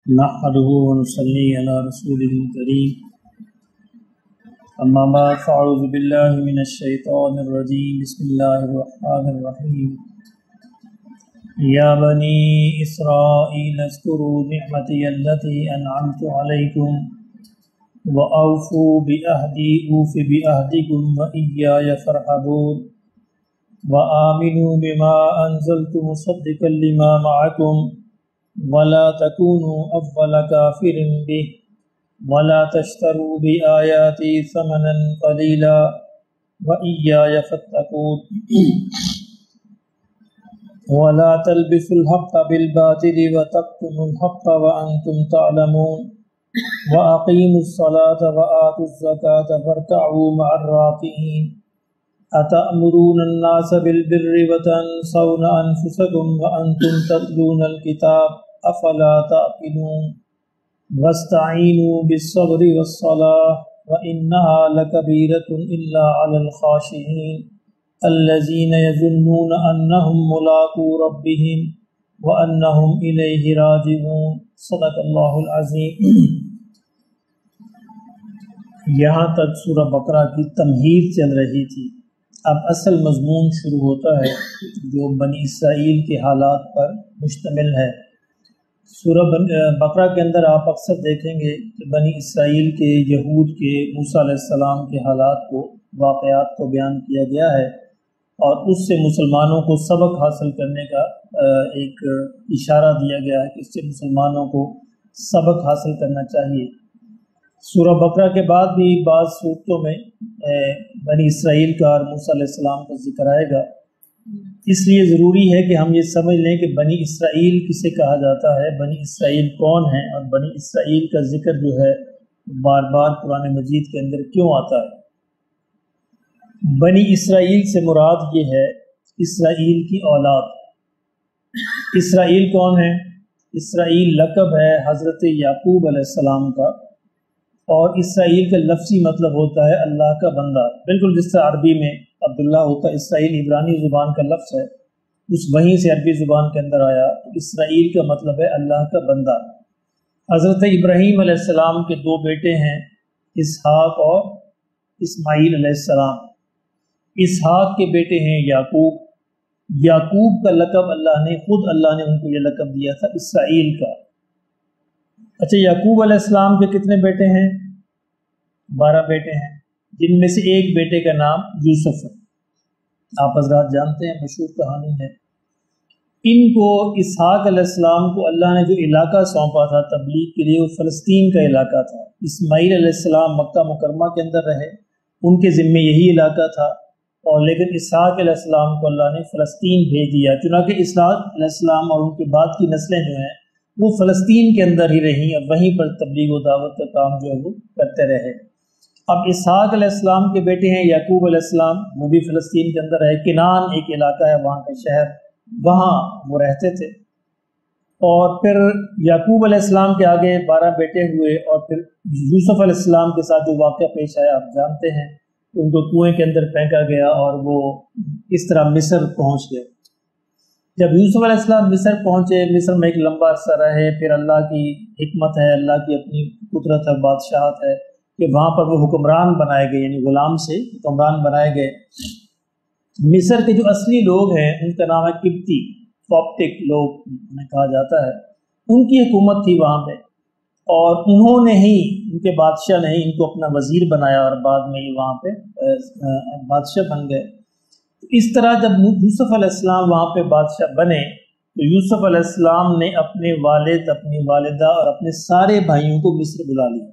نحمده ونصلي على رسوله الكريم اما بعد فاعوذ بالله من الشيطان الرجيم بسم الله الرحمن الرحيم يا بني إسرائيل اذكروا نعمتي التي أنعمت عليكم وأوفوا بعهدي أوف بعهدكم وإياي فارهبون وآمنوا بما أنزلت مصدقا لما معكم ولا تكونوا أول كافر به ولا تشتروا بآياتي ثمنا قليلا وإياي فاتقون ولا تلبسوا الحق بالباطل وتكتموا الحق وأنتم تعلمون وأقيموا الصلاة وآتوا الزكاة واركعوا مع الراكعين أتأمرون الناس بالبر وتنسون أنفسكم وأنتم تتلون الكتاب أفلا تعقلون واستعينوا بالصبر والصلاة وإنها لكبيرة إلا على الخاشعين الذين يظنون أنهم ملاقو ربهم وأنهم إليه راجعون صدق اللہ العظیم۔ یہاں تک سورہ بقرہ کی تمہید چل رہی تھی، اب اصل مضمون شروع ہوتا ہے جو بنی اسرائیل کے حالات پر مشتمل ہے۔ سورہ بقرہ کے اندر آپ اکثر دیکھیں گے کہ بنی اسرائیل کے یہود کے موسیٰ علیہ السلام کے حالات کو، واقعات کو بیان کیا گیا ہے اور اس سے مسلمانوں کو سبق حاصل کرنے کا ایک اشارہ دیا گیا ہے کہ اس سے مسلمانوں کو سبق حاصل کرنا چاہیے۔ سورہ بقرہ کے بعد بھی بعض صورتوں میں بنی اسرائیل کا اور موسیٰ علیہ السلام کا ذکر آئے گا، اس لیے ضروری ہے کہ ہم یہ سمجھ لیں کہ بنی اسرائیل کسے کہا جاتا ہے، بنی اسرائیل کون ہیں، اور بنی اسرائیل کا ذکر جو ہے بار بار قرآن مجید کے اندر کیوں آتا ہے۔ بنی اسرائیل سے مراد یہ ہے اسرائیل کی اولاد۔ اسرائیل کون ہے؟ اسرائیل لقب ہے حضرت یعقوب علیہ السلام کا، اور اسرائیل کا لفظی مطلب ہوتا ہے اللہ کا بندہ، بالکل جس طرح عربی میں عبداللہ ہوتا ہے۔ اسرائیل عبرانی زبان کا لفظ ہے، اس وہیں سے عربی زبان کے اندر آیا۔ اسرائیل کا مطلب ہے اللہ کا بندہ۔ حضرت ابراہیم علیہ السلام کے دو بیٹے ہیں، اسحاق اور اسماعیل علیہ السلام۔ اسحاق کے بیٹے ہیں یعقوب۔ یعقوب کا لقب اللہ نے ان کو یہ لقب دیا تھا اسرائیل کا۔ اچھا، یعقوب علیہ السلام کے کتنے بیٹے ہیں؟ 12 بیٹے ہیں، جن میں سے ایک بیٹے کا نام یوسف ہے۔ آپ حضرات جانتے ہیں، مشہور کہانی ہے۔ ان کو اسحاق علیہ السلام کو اللہ نے جو علاقہ سونپا تھا تبلیغ کے لیے، وہ فلسطین کا علاقہ تھا۔ اسماعیل علیہ السلام مکہ مکرمہ کے اندر رہے، ان کے ذمے یہی علاقہ تھا، اور لیکن اسحاق علیہ السلام کو اللہ نے فلسطین بھیج دیا، چنانکہ اسحاق علیہ السلام اور ان کے بعد کی نسلیں جو ہیں وہ فلسطین کے اندر ہی رہیں، اور وہیں پر تبلیغ و دعوت کا کام جو ہے وہ کرتے رہے۔ اب اسحاق علیہ السلام کے بیٹے ہیں یعقوب علیہ السلام، وہ بھی فلسطین کے اندر رہے۔ کنان ایک علاقہ ہے وہاں کا شہر، وہاں وہ رہتے تھے۔ اور پھر یعقوب علیہ السلام کے آگے 12 بیٹے ہوئے، اور پھر یوسف علیہ السلام کے ساتھ جو واقعہ پیش آیا آپ جانتے ہیں، ان کو کنویں کے اندر پھینکا گیا اور وہ اس طرح مصر پہنچ گئے۔ جب یوسف علیہ السلام مصر پہنچے، مصر میں ایک لمبا عرصہ رہے، پھر اللہ کی حکمت ہے، اللہ کی اپنی قدرت ہے، بادشاہت ہے کہ وہاں پر وہ حکمران بنائے گئے، یعنی غلام سے حکمران بنائے گئے۔ مصر کے جو اصلی لوگ ہیں ان کا نام ہے قبطی، کوپٹک لوگ انہیں کہا جاتا ہے، ان کی حکومت تھی وہاں پہ، اور انہوں نے ہی، ان کے بادشاہ نے ہی ان کو اپنا وزیر بنایا، اور بعد میں یہ وہاں پہ بادشاہ بن گئے۔ اس طرح جب یوسف علیہ السلام وہاں پہ بادشاہ بنے تو یوسف علیہ السلام نے اپنے والد، اپنی والدہ اور اپنے سارے بھائیوں کو مصر بلا لیا۔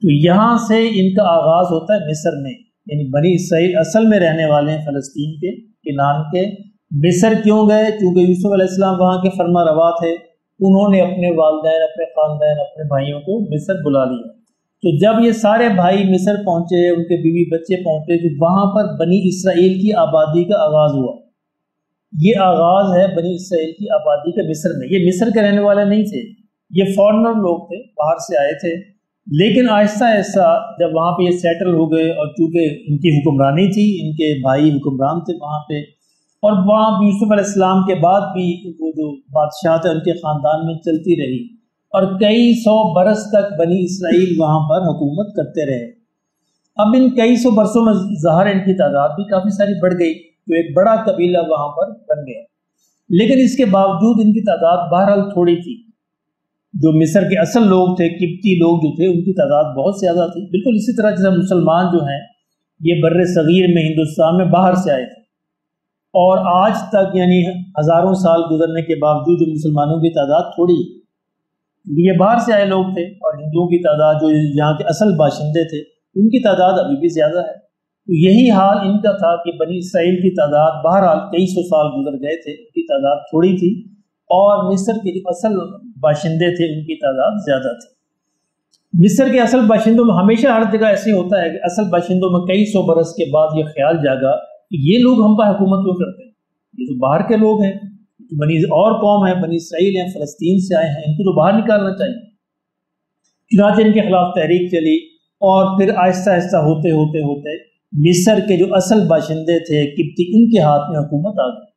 تو یہاں سے ان کا آغاز ہوتا ہے مصر میں، یعنی بنی اسرائیل اصل میں رہنے والے ہیں فلسطین کے، کنان کے۔ مصر کیوں گئے؟ چونکہ یوسف علیہ السلام وہاں کے فرما روا تھے، انہوں نے اپنے والدین، اپنے خاندان، اپنے بھائیوں کو مصر بلا لیا۔ تو جب یہ سارے بھائی مصر پہنچے، ان کے بیوی بچے پہنچے، تو وہاں پر بنی اسرائیل کی آبادی کا آغاز ہوا۔ یہ آغاز ہے بنی اسرائیل کی آبادی کا مصر میں۔ یہ مصر کے رہنے والے نہیں تھے، یہ فارنر لوگ تھے، باہر سے آئے تھے، لیکن آہستہ آہستہ جب وہاں پہ یہ سیٹل ہو گئے، اور چونکہ ان کی حکمرانی تھی، ان کے بھائی حکمران تھے وہاں پہ، اور وہاں یوسف علیہ السلام کے بعد بھی وہ جو بادشاہت ہے ان کے خاندان میں چلتی رہی، اور کئی سو برس تک بنی اسرائیل وہاں پر حکومت کرتے رہے۔ اب ان کئی سو برسوں میں ظاہر ان کی تعداد بھی کافی ساری بڑھ گئی، تو ایک بڑا قبیلہ وہاں پر بن گیا، لیکن اس کے باوجود ان کی تعداد بہرحال تھوڑی تھی۔ جو مصر کے اصل لوگ تھے، قبطی لوگ جو تھے، ان کی تعداد بہت زیادہ تھی، بالکل اسی طرح جیسے مسلمان جو ہیں یہ بر صغیر میں ہندوستان میں باہر سے آئے تھے، اور آج تک یعنی ہزاروں سال گزرنے کے باوجود جو مسلمانوں کی تعداد تھوڑی، یہ باہر سے آئے لوگ تھے، اور ہندوؤں کی تعداد جو یہاں کے اصل باشندے تھے ان کی تعداد ابھی بھی زیادہ ہے۔ تو یہی حال ان کا تھا کہ بنی اسرائیل کی تعداد بہرحال کئی سو سال گزر گئے تھے، ان کی تعداد تھوڑی تھی، اور مصر کے جو اصل باشندے تھے ان کی تعداد زیادہ تھی۔ مصر کے اصل باشندوں میں ہمیشہ ہر جگہ ایسے ہوتا ہے کہ اصل باشندوں میں کئی سو برس کے بعد یہ خیال جاگا کہ یہ لوگ ہم پر حکومت کیوں کرتے ہیں، یہ تو باہر کے لوگ ہیں، بنی اور قوم ہے، بنی اسرائیل ہیں، فلسطین سے آئے ہیں، ان کو تو باہر نکالنا چاہیے۔ چنانچہ ان کے خلاف تحریک چلی، اور پھر آہستہ آہستہ ہوتے ہوتے ہوتے مصر کے جو اصل باشندے تھے قبطی، ان کے ہاتھ میں حکومت آ گئی،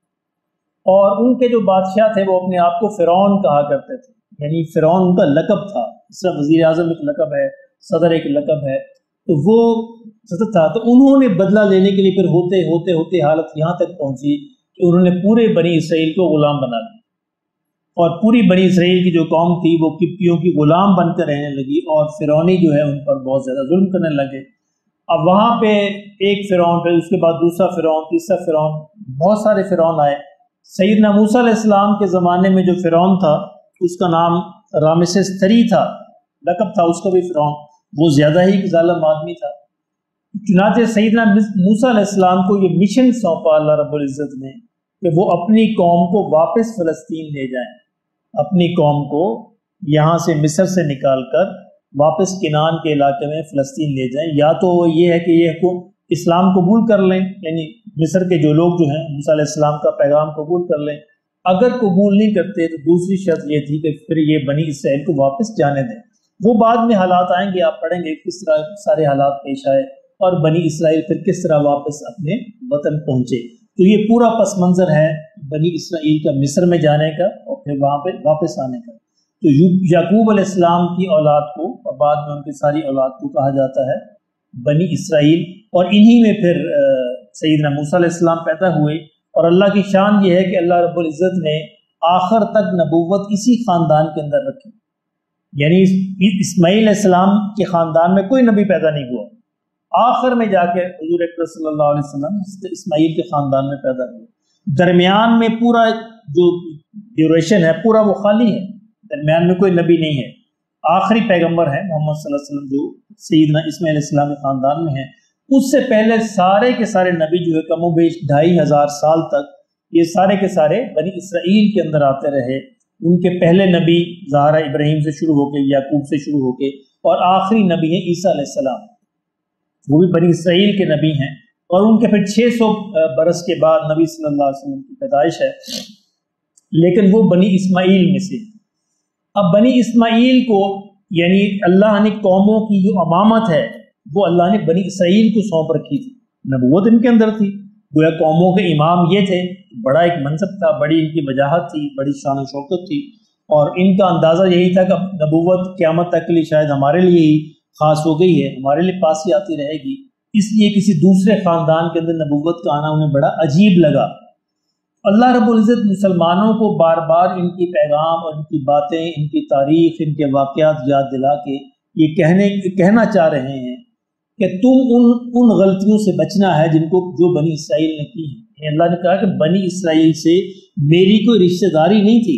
اور ان کے جو بادشاہ تھے وہ اپنے آپ کو فرعون کہا کرتے تھے، یعنی فرعون ان کا لقب تھا، اس طرح وزیر اعظم ایک لقب ہے، صدر ایک لقب ہے، تو وہ صدر تھا۔ تو انہوں نے بدلہ لینے کے لیے پھر ہوتے ہوتے ہوتے حالت یہاں تک پہنچی کہ انہوں نے پورے بنی اسرائیل کو غلام بنا لیا، اور پوری بنی اسرائیل کی جو قوم تھی وہ قبطیوں کی غلام بن کر رہنے لگی، اور فرعونی جو ہے ان پر بہت زیادہ ظلم کرنے لگے۔ اب وہاں پہ ایک فرعون، پھر اس کے بعد دوسرا فرعون، تیسرا فرعون، بہت سارے فرعون آئے۔ سیدنا موسیٰ علیہ السلام کے زمانے میں جو فرعون تھا اس کا نام رامسس III تھا، لقب تھا اس کا بھی فرعون، وہ زیادہ ہی ظالم آدمی تھا۔ چنانچہ سیدنا موسیٰ علیہ السلام کو یہ مشن سونپا اللہ رب العزت نے کہ وہ اپنی قوم کو واپس فلسطین لے جائیں، اپنی قوم کو یہاں سے مصر سے نکال کر واپس کنعان کے علاقے میں فلسطین لے جائیں، یا تو یہ ہے کہ یہ اسلام قبول کر لیں، یعنی مصر کے جو لوگ جو ہیں موسیٰ علیہ السلام کا پیغام قبول کر لیں، اگر قبول نہیں کرتے تو دوسری شرط یہ تھی کہ پھر یہ بنی اسرائیل کو واپس جانے دیں۔ وہ بعد میں حالات آئیں گے، آپ پڑھیں گے کس طرح سارے حالات پیش آئے، اور بنی اسرائیل پھر کس طرح واپس اپنے وطن پہنچے۔ تو یہ پورا پس منظر ہے بنی اسرائیل کا مصر میں جانے کا اور پھر وہاں پہ واپس آنے کا۔ تو یعقوب علیہ السلام کی اولاد کو اور بعد میں ان کی ساری اولاد کو کہا جاتا ہے بنی اسرائیل، اور انہی میں پھر سیدنا موسیٰ علیہ السلام پیدا ہوئے۔ اور اللہ کی شان یہ ہے کہ اللہ رب العزت نے آخر تک نبوت اسی خاندان کے اندر رکھی، یعنی اسماعیل علیہ السلام کے خاندان میں کوئی نبی پیدا نہیں ہوا، آخر میں جا کے حضور اکرم صلی اللہ علیہ وسلم اسماعیل کے خاندان میں پیدا ہوئے۔ درمیان میں پورا جو ڈیوریشن ہے پورا وہ خالی ہے، درمیان میں کوئی نبی نہیں ہے۔ آخری پیغمبر ہے محمد صلی اللہ علیہ وسلم جو سیدنا اسماعیل علیہ السلام کے خاندان میں ہیں۔ اس سے پہلے سارے کے سارے نبی جو ہے کم و بیش 2500 سال تک یہ سارے کے سارے بنی اسرائیل کے اندر آتے رہے۔ ان کے پہلے نبی ظاہر ابراہیم سے شروع ہو کے، یعقوب سے شروع ہو کے، اور آخری نبی ہیں عیسیٰ علیہ السلام، وہ بھی بنی اسرائیل کے نبی ہیں۔ اور ان کے پھر 600 برس کے بعد نبی صلی اللہ علیہ وسلم کی پیدائش ہے، لیکن وہ بنی اسماعیل میں سے۔ اب بنی اسماعیل کو یعنی اللہ نے قوموں کی جو امامت ہے وہ اللہ نے بنی اسرائیل کو سونپ رکھی تھی، نبوت ان کے اندر تھی، گویا قوموں کے امام یہ تھے، بڑا ایک منصب تھا، بڑی ان کی وجاہت تھی، بڑی شان و شوکت تھی، اور ان کا اندازہ یہی تھا کہ نبوت قیامت تک کے لیے شاید ہمارے لیے ہی خاص ہو گئی ہے، ہمارے لیے پاس ہی آتی رہے گی، اس لیے کسی دوسرے خاندان کے اندر نبوت کا آنا انہیں بڑا عجیب لگا۔ اللہ رب العزت مسلمانوں کو بار بار ان کی پیغام اور ان کی باتیں، ان کی تاریخ، ان کے واقعات یاد دلا کے یہ کہنا چاہ رہے ہیں کہ تم ان غلطیوں سے بچنا ہے جن کو جو بنی اسرائیل نے کی ہیں۔ اللہ نے کہا کہ بنی اسرائیل سے میری کوئی رشتہ داری نہیں تھی،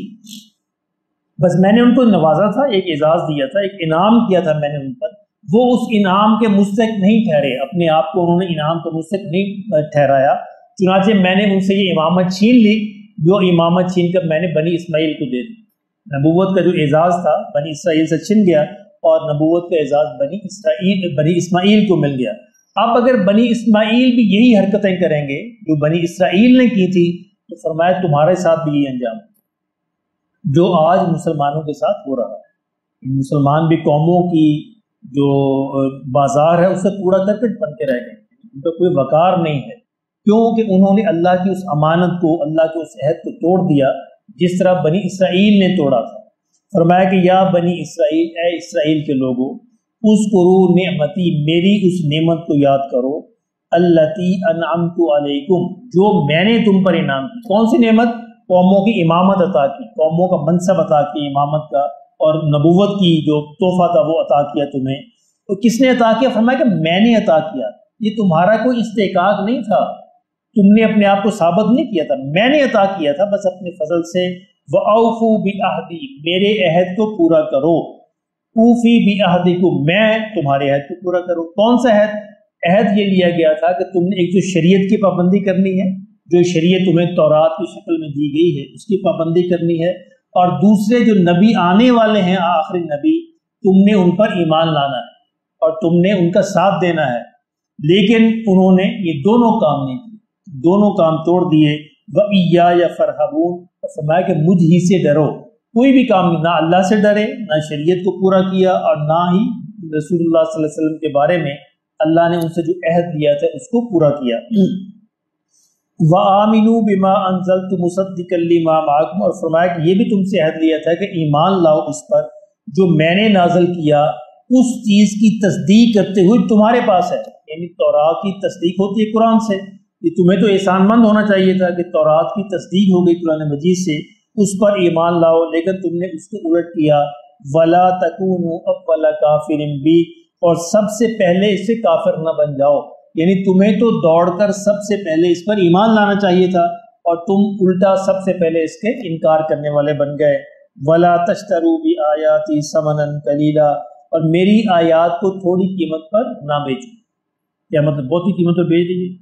بس میں نے ان کو نوازا تھا، ایک اعزاز دیا تھا، ایک انعام کیا تھا میں نے ان پر، وہ اس انعام کے مستحق نہیں ٹھہرے، اپنے آپ کو انہوں نے انعام کا مستحق نہیں ٹھہرایا، چنانچہ میں نے ان سے یہ امامت چھین لی، جو امامت چھین کر میں نے بنی اسماعیل کو دے دی۔ نبوت کا جو اعزاز تھا بنی اسرائیل سے چھن گیا، اور نبوت کا اعزاز بنی اسماعیل کو مل گیا۔ اب اگر بنی اسماعیل بھی یہی حرکتیں کریں گے جو بنی اسرائیل نے کی تھی تو فرمایا تمہارے ساتھ بھی یہی انجام جو آج مسلمانوں کے ساتھ ہو رہا ہے۔ مسلمان بھی قوموں کی جو بازار ہے اسے کوڑا کرکٹ بن کے رہ گئے، ان کا کوئی وقار نہیں ہے، کیونکہ انہوں نے اللہ کی اس امانت کو، اللہ کے اس عہد کو توڑ دیا جس طرح بنی اسرائیل نے توڑا تھا۔ فرمایا کہ یا بنی اسرائیل، اے اسرائیل کے لوگوں، اذکروا نعمتی، میری اس نعمت کو یاد کرو، التی انعمت علیکم، جو میں نے تم پر انعام کی۔ کون سی نعمت؟ قوموں کی امامت عطا کی، قوموں کا منصب عطا کی، امامت کا اور نبوت کی جو تحفہ تھا وہ عطا کیا تمہیں۔ تو کس نے عطا کیا؟ فرمایا کہ میں نے عطا کیا، یہ تمہارا کوئی استحقاق نہیں تھا، تم نے اپنے آپ کو ثابت نہیں کیا تھا، میں نے عطا کیا تھا بس اپنے فضل سے۔ وَأَوْفُوا بِعَهْدِي، میرے عہد کو پورا کرو، اوفی بعہدکم، میں تمہارے عہد کو پورا کروں۔ کون سا عہد؟ عہد یہ لیا گیا تھا کہ تم نے ایک جو شریعت کی پابندی کرنی ہے، جو شریعت تمہیں تورات کی شکل میں دی گئی ہے اس کی پابندی کرنی ہے، اور دوسرے جو نبی آنے والے ہیں، آخری نبی، تم نے ان پر ایمان لانا ہے اور تم نے ان کا ساتھ دینا ہے۔ لیکن انہوں نے یہ دونوں کام نہیں کیے، دونوں کام توڑ دیے۔ وَإِيَّايَ فَارْهَبُونَ، فرمایا کہ مجھ ہی سے ڈرو۔ کوئی بھی کام نہیں، نہ اللہ سے ڈرے، نہ شریعت کو پورا کیا، اور نہ ہی رسول اللہ صلی اللہ علیہ وسلم کے بارے میں اللہ نے ان سے جو عہد لیا تھا اس کو پورا کیا۔ وَآمِنُوا بِمَا أَنزَلْتُ مُصَدِّقًا لِمَا مَعَكُمْ، اور فرمایا کہ یہ بھی تم سے عہد لیا تھا کہ ایمان لاؤ اس پر جو میں نے نازل کیا، اس چیز کی تصدیق کرتے ہوئے تمہارے پاس ہے۔ یعنی تورات کی تصدیق ہوتی ہے قرآن سے، یہ تمہیں تو احسان مند ہونا چاہیے تھا کہ تورات کی تصدیق ہو گئی قرآن مجید سے، اس پر ایمان لاؤ، لیکن تم نے اس کو الٹ کیا۔ وَلَا تَكُونُوا أَوَّلَ كَافِرٍ بِهِ، اور سب سے پہلے اس سے کافر نہ بن جاؤ، یعنی تمہیں تو دوڑ کر سب سے پہلے اس پر ایمان لانا چاہیے تھا اور تم الٹا سب سے پہلے اس کے انکار کرنے والے بن گئے۔ وَلَا تَشْتَرُوا بِآيَاتِي ثَمَنًا قَلِيلًا، اور میری آیات کو تھوڑی قیمت پر نہ بیچو۔ کیا مطلب بہت ہی قیمت پر بیچ دیجیے؟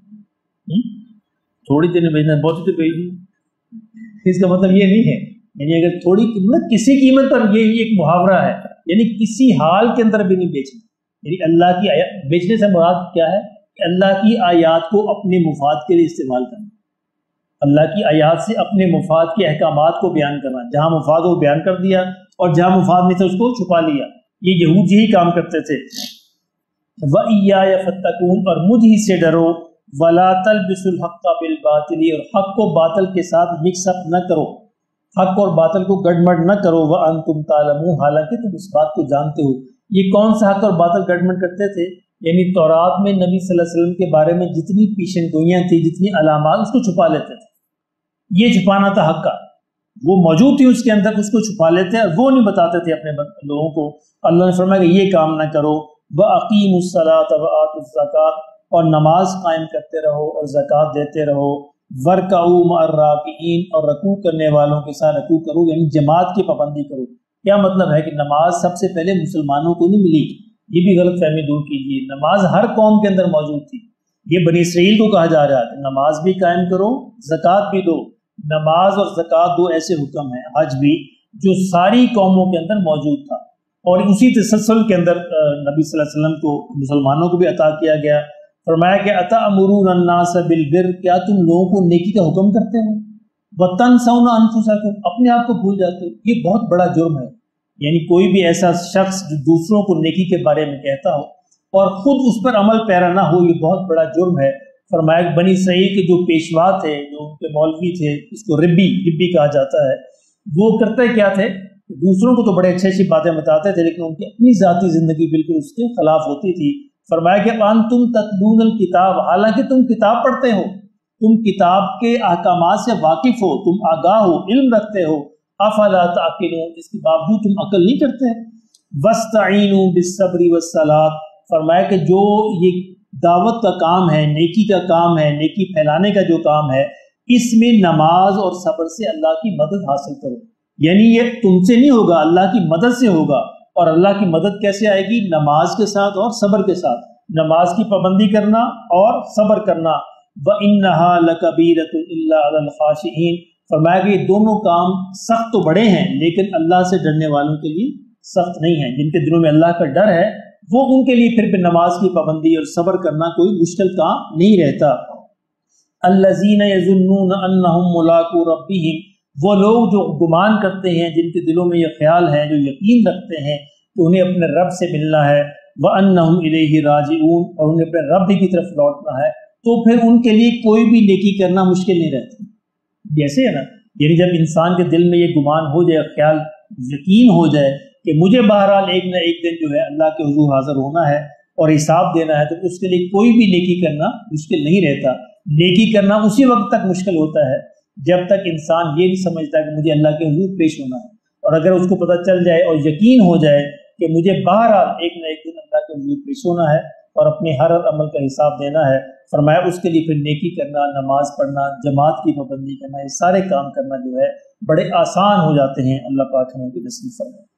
تھوڑی دیر میں بیچنا، بہت ہی تو بیچ دیجیے، اس کا مطلب یہ نہیں ہے، یعنی اگر تھوڑی قیمت کسی قیمت پر، یہ ایک محاورہ ہے، یعنی کسی حال کے اندر بھی نہیں بیچنا۔ یعنی اللہ کی آیات بیچنے سے مراد کیا ہے کہ اللہ کی آیات کو اپنے مفاد کے لیے استعمال کرنا، اللہ کی آیات سے اپنے مفاد کے احکامات کو بیان کرنا، جہاں مفاد ہو بیان کر دیا اور جہاں مفاد نہیں تھا اس کو چھپا لیا۔ یہ یہود یہی کام کرتے تھے۔ وَإِيَّايَ فَاتَّقُونِ، اور مجھ ہی سے ڈرو۔ وَلَا تَلْبِسُوا الْحَقَّ بِالْبَاطِلِ، اور حق کو باطل کے ساتھ مکس اپ نہ کرو، حق اور باطل کو گڑمڑ نہ کرو۔ وَأَنْتُمْ تَعْلَمُونَ، حالانکہ تم اس بات کو جانتے ہو۔ یہ کون سا حق اور باطل گڑمڑ کرتے تھے؟ یعنی تورات میں نبی صلی اللہ علیہ وسلم کے بارے میں جتنی پیشن گوئیاں تھیں، جتنی علامات، اس کو چھپا لیتے تھے۔ یہ چھپانا تھا حق کا، وہ موجود تھی اس کے اندر، اس کو چھپا لیتے اور وہ نہیں بتاتے تھے اپنے لوگوں کو۔ اللہ نے فرمایا کہ یہ کام نہ کرو۔ وَأَقِيمُوا الصَّلَاةَ وَآتُوا الزَّكَاةَ، اور نماز قائم کرتے رہو اور زکوٰۃ دیتے رہو۔ وَارْكَعُوا مَعَ الرَّاكِعِينَ، اور رکوع کرنے والوں کے ساتھ رکوع کرو، یعنی جماعت کی پابندی کرو۔ کیا مطلب ہے کہ نماز سب سے پہلے مسلمانوں کو نہیں ملی، یہ بھی غلط فہمی دور کیجیے۔ نماز ہر قوم کے اندر موجود تھی، یہ بنی اسرائیل کو کہا جا رہا ہے کہ نماز بھی قائم کرو، زکوٰۃ بھی دو۔ نماز اور زکوٰۃ دو ایسے حکم ہیں، حج بھی، جو ساری قوموں کے اندر موجود تھا، اور اسی تسلسل کے اندر نبی صلی اللہ علیہ وسلم کو مسلمانوں کو بھی عطا کیا گیا۔ فرمایا کہ أَتَأْمُرُونَ النَّاسَ بِالْبِرِّ، کیا تم لوگوں کو نیکی کا حکم کرتے ہو؟ وَتَنْسَوْنَ أَنفُسَكُمْ، اپنے آپ کو بھول جاتے ہو۔ یہ بہت بڑا جرم ہے، یعنی کوئی بھی ایسا شخص جو دوسروں کو نیکی کے بارے میں کہتا ہو اور خود اس پر عمل پیرا نہ ہو، یہ بہت بڑا جرم ہے۔ فرمایا کہ بنی اسرائیل کے جو پیشوا تھے، جو ان کے مولوی تھے، اس کو ربی کہا جاتا ہے، وہ کرتے کیا تھے؟ دوسروں کو تو بڑے اچھی اچھی باتیں بتاتے تھے، لیکن ان کی اپنی ذاتی زندگی بالکل اس کے خلاف ہوتی تھی۔ فرمایا کہ وَأَنْتُمْ تَتْلُونَ الْكِتَابَ، حالانکہ تم کتاب پڑھتے ہو، تم کتاب کے احکامات سے واقف ہو، تم آگاہ ہو، علم رکھتے ہو۔ أَفَلَا تَعْقِلُونَ، اس کے باوجود تم عقل نہیں کرتے۔ وَاسْتَعِینُوا بِالصَّبْرِ وَالصَّلَاةِ، فرمایا کہ جو یہ دعوت کا کام ہے، نیکی کا کام ہے، نیکی پھیلانے کا جو کام ہے، اس میں نماز اور صبر سے اللہ کی مدد حاصل کرو۔ یعنی یہ تم سے نہیں ہوگا، اللہ کی مدد سے ہوگا۔ اور اللہ کی مدد کیسے آئے گی؟ نماز کے ساتھ اور صبر کے ساتھ، نماز کی پابندی کرنا اور صبر کرنا۔ وَإِنَّهَا لَكَبِيرَةٌ إِلَّا عَلَى الْخَاشِعِينَ، فرمایا کہ یہ دونوں کام سخت تو بڑے ہیں، لیکن اللہ سے ڈرنے والوں کے لیے سخت نہیں ہیں۔ جن کے دلوں میں اللہ کا ڈر ہے، وہ ان کے لیے پھر نماز کی پابندی اور صبر کرنا کوئی مشکل کام نہیں رہتا۔ الَّذِينَ يَظُنُّونَ أَنَّهُمْ مُلَاقُو رَبِّهِمْ، وہ لوگ جو گمان کرتے ہیں، جن کے دلوں میں یہ خیال ہے، جو یقین رکھتے ہیں کہ انہیں اپنے رب سے ملنا ہے۔ وَأَنَّهُمْ إِلَيْهِ رَاجِعُونَ، اور انہیں اپنے رب کی طرف لوٹنا ہے، تو پھر ان کے لیے کوئی بھی نیکی کرنا مشکل نہیں رہتا۔ جیسے ہے نا، یعنی جب انسان کے دل میں یہ گمان ہو جائے، خیال یقین ہو جائے کہ مجھے بہرحال ایک نہ ایک دن جو ہے اللہ کے حضور حاضر ہونا ہے اور حساب دینا ہے، تو اس کے لیے کوئی بھی نیکی کرنا مشکل نہیں رہتا۔ نیکی کرنا اسی وقت تک مشکل ہوتا ہے جب تک انسان یہ نہیں سمجھتا کہ مجھے اللہ کے حضور پیش ہونا ہے، اور اگر اس کو پتہ چل جائے اور یقین ہو جائے کہ مجھے بہرحال ایک نہ ایک دن اللہ کے حضور پیش ہونا ہے اور اپنے ہر عمل کا حساب دینا ہے، فرمایا اس کے لیے پھر نیکی کرنا، نماز پڑھنا، جماعت کی پابندی کرنا، یہ سارے کام کرنا جو ہے بڑے آسان ہو جاتے ہیں۔ اللہ پاک ہمیں نصیب فرمائے۔